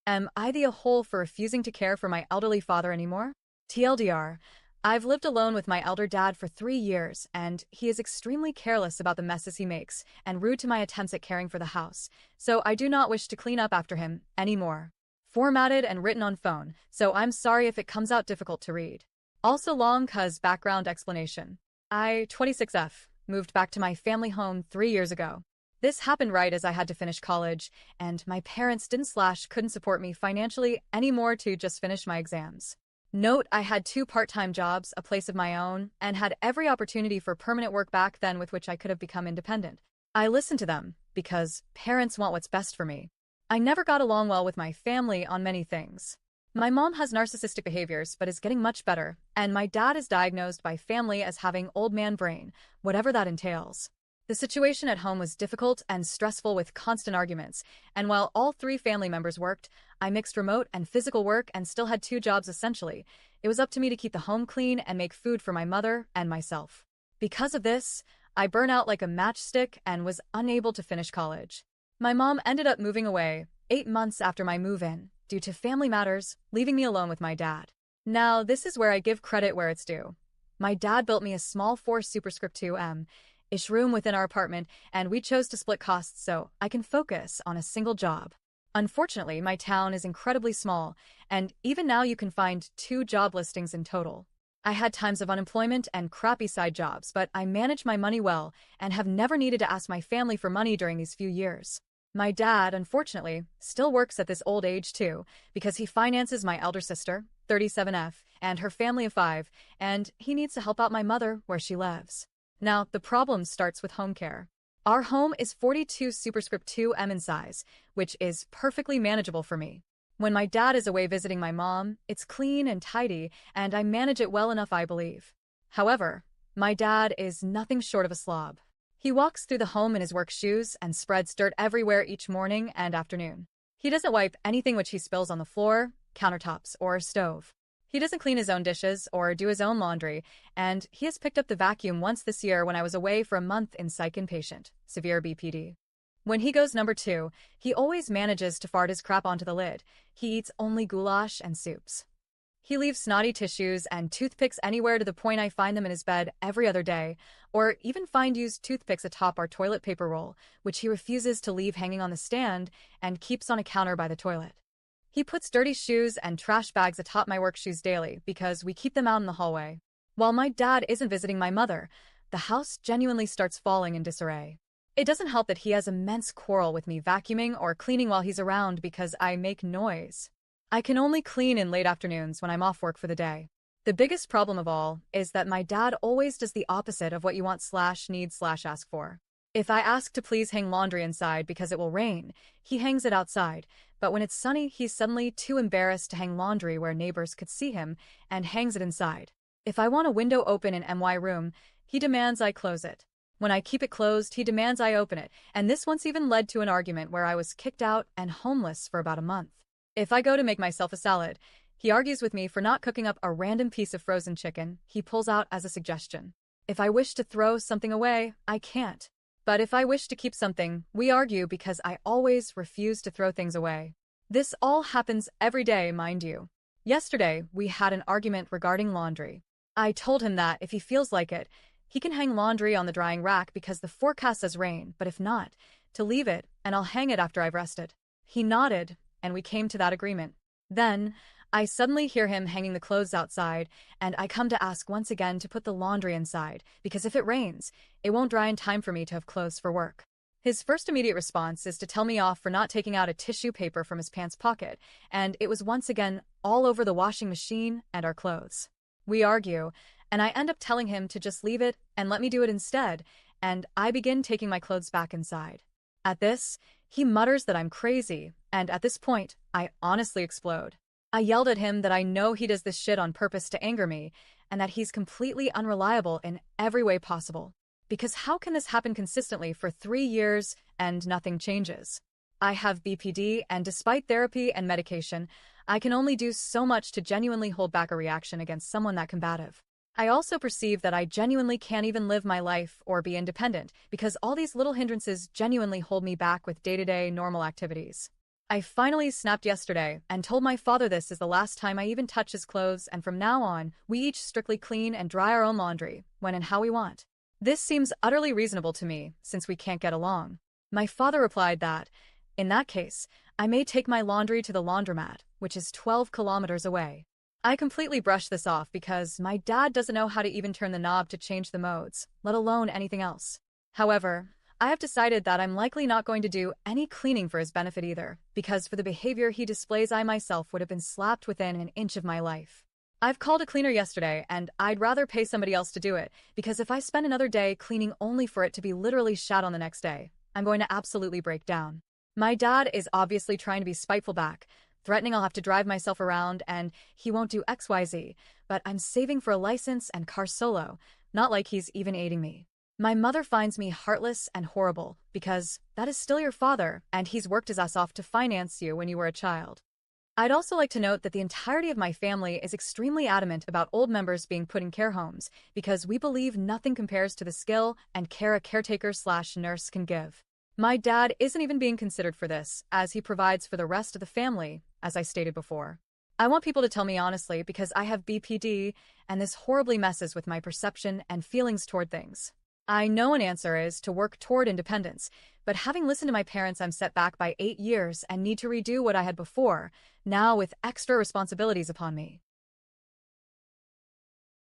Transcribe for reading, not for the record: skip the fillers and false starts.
Am I the a-hole for refusing to care for my elderly father anymore? TLDR, I've lived alone with my elder dad for 3 years, and he is extremely careless about the messes he makes and rude to my attempts at caring for the house, so I do not wish to clean up after him anymore. Formatted and written on phone, so I'm sorry if it comes out difficult to read. Also long cuz background explanation. I, 26F, moved back to my family home 3 years ago. This happened right as I had to finish college, and my parents didn't/couldn't support me financially anymore to just finish my exams. Note, I had 2 part-time jobs, a place of my own, and had every opportunity for permanent work back then with which I could have become independent. I listened to them, because parents want what's best for me. I never got along well with my family on many things. My mom has narcissistic behaviors but is getting much better, and my dad is diagnosed by family as having old man brain, whatever that entails. The situation at home was difficult and stressful with constant arguments, and while all 3 family members worked, I mixed remote and physical work and still had 2 jobs essentially. It was up to me to keep the home clean and make food for my mother and myself. Because of this, I burned out like a matchstick and was unable to finish college. My mom ended up moving away 8 months after my move-in, due to family matters, leaving me alone with my dad. Now, this is where I give credit where it's due. My dad built me a small 4 superscript 2M-ish room within our apartment, and we chose to split costs so I can focus on a single job. Unfortunately, my town is incredibly small, and even now you can find 2 job listings in total. I had times of unemployment and crappy side jobs, but I managed my money well and have never needed to ask my family for money during these few years. My dad, unfortunately, still works at this old age too, because he finances my elder sister, 37F, and her family of 5, and he needs to help out my mother where she lives. Now, the problem starts with home care. Our home is 42 superscript 2M in size, which is perfectly manageable for me. When my dad is away visiting my mom, it's clean and tidy, and I manage it well enough, I believe. However, my dad is nothing short of a slob. He walks through the home in his work shoes and spreads dirt everywhere each morning and afternoon. He doesn't wipe anything which he spills on the floor, countertops, or stove. He doesn't clean his own dishes or do his own laundry, and he has picked up the vacuum once this year when I was away for a month in psych inpatient, severe BPD. When he goes number 2, he always manages to fart his crap onto the lid. He eats only goulash and soups. He leaves snotty tissues and toothpicks anywhere to the point I find them in his bed every other day, or even find used toothpicks atop our toilet paper roll, which he refuses to leave hanging on the stand and keeps on a counter by the toilet. He puts dirty shoes and trash bags atop my work shoes daily because we keep them out in the hallway. While my dad isn't visiting my mother, the house genuinely starts falling in disarray. It doesn't help that he has immense quarrel with me vacuuming or cleaning while he's around because I make noise. I can only clean in late afternoons when I'm off work for the day. The biggest problem of all is that my dad always does the opposite of what you want/need/ask for. If I ask to please hang laundry inside because it will rain, he hangs it outside, but when it's sunny, he's suddenly too embarrassed to hang laundry where neighbors could see him and hangs it inside. If I want a window open in my room, he demands I close it. When I keep it closed, he demands I open it, and this once even led to an argument where I was kicked out and homeless for about a month. If I go to make myself a salad, he argues with me for not cooking up a random piece of frozen chicken he pulls out as a suggestion. If I wish to throw something away, I can't. But if I wish to keep something, we argue because I always refuse to throw things away. This all happens every day, mind you. Yesterday, we had an argument regarding laundry. I told him that if he feels like it, he can hang laundry on the drying rack because the forecast says rain, but if not, to leave it, and I'll hang it after I've rested. He nodded, and we came to that agreement. Then, I suddenly hear him hanging the clothes outside, and I come to ask once again to put the laundry inside, because if it rains, it won't dry in time for me to have clothes for work. His first immediate response is to tell me off for not taking out a tissue paper from his pants pocket, and it was once again all over the washing machine and our clothes. We argue, and I end up telling him to just leave it and let me do it instead, and I begin taking my clothes back inside. At this, he mutters that I'm crazy, and at this point, I honestly explode. I yelled at him that I know he does this shit on purpose to anger me, and that he's completely unreliable in every way possible. Because how can this happen consistently for 3 years and nothing changes? I have BPD, and despite therapy and medication, I can only do so much to genuinely hold back a reaction against someone that combative. I also perceive that I genuinely can't even live my life or be independent because all these little hindrances genuinely hold me back with day-to-day normal activities. I finally snapped yesterday and told my father this is the last time I even touch his clothes, and from now on, we each strictly clean and dry our own laundry, when and how we want. This seems utterly reasonable to me, since we can't get along. My father replied that, in that case, I may take my laundry to the laundromat, which is 12 kilometers away. I completely brushed this off because my dad doesn't know how to even turn the knob to change the modes, let alone anything else. However, I have decided that I'm likely not going to do any cleaning for his benefit either, because for the behavior he displays I myself would have been slapped within an inch of my life. I've called a cleaner yesterday, and I'd rather pay somebody else to do it, because if I spend another day cleaning only for it to be literally shat on the next day, I'm going to absolutely break down. My dad is obviously trying to be spiteful back, threatening I'll have to drive myself around and he won't do XYZ, but I'm saving for a license and car solo, not like he's even aiding me. My mother finds me heartless and horrible because that is still your father and he's worked his ass off to finance you when you were a child. I'd also like to note that the entirety of my family is extremely adamant about old members being put in care homes because we believe nothing compares to the skill and care a caretaker/nurse can give. My dad isn't even being considered for this, as he provides for the rest of the family, as I stated before. I want people to tell me honestly because I have BPD and this horribly messes with my perception and feelings toward things. I know an answer is to work toward independence, but having listened to my parents, I'm set back by 8 years and need to redo what I had before, now with extra responsibilities upon me.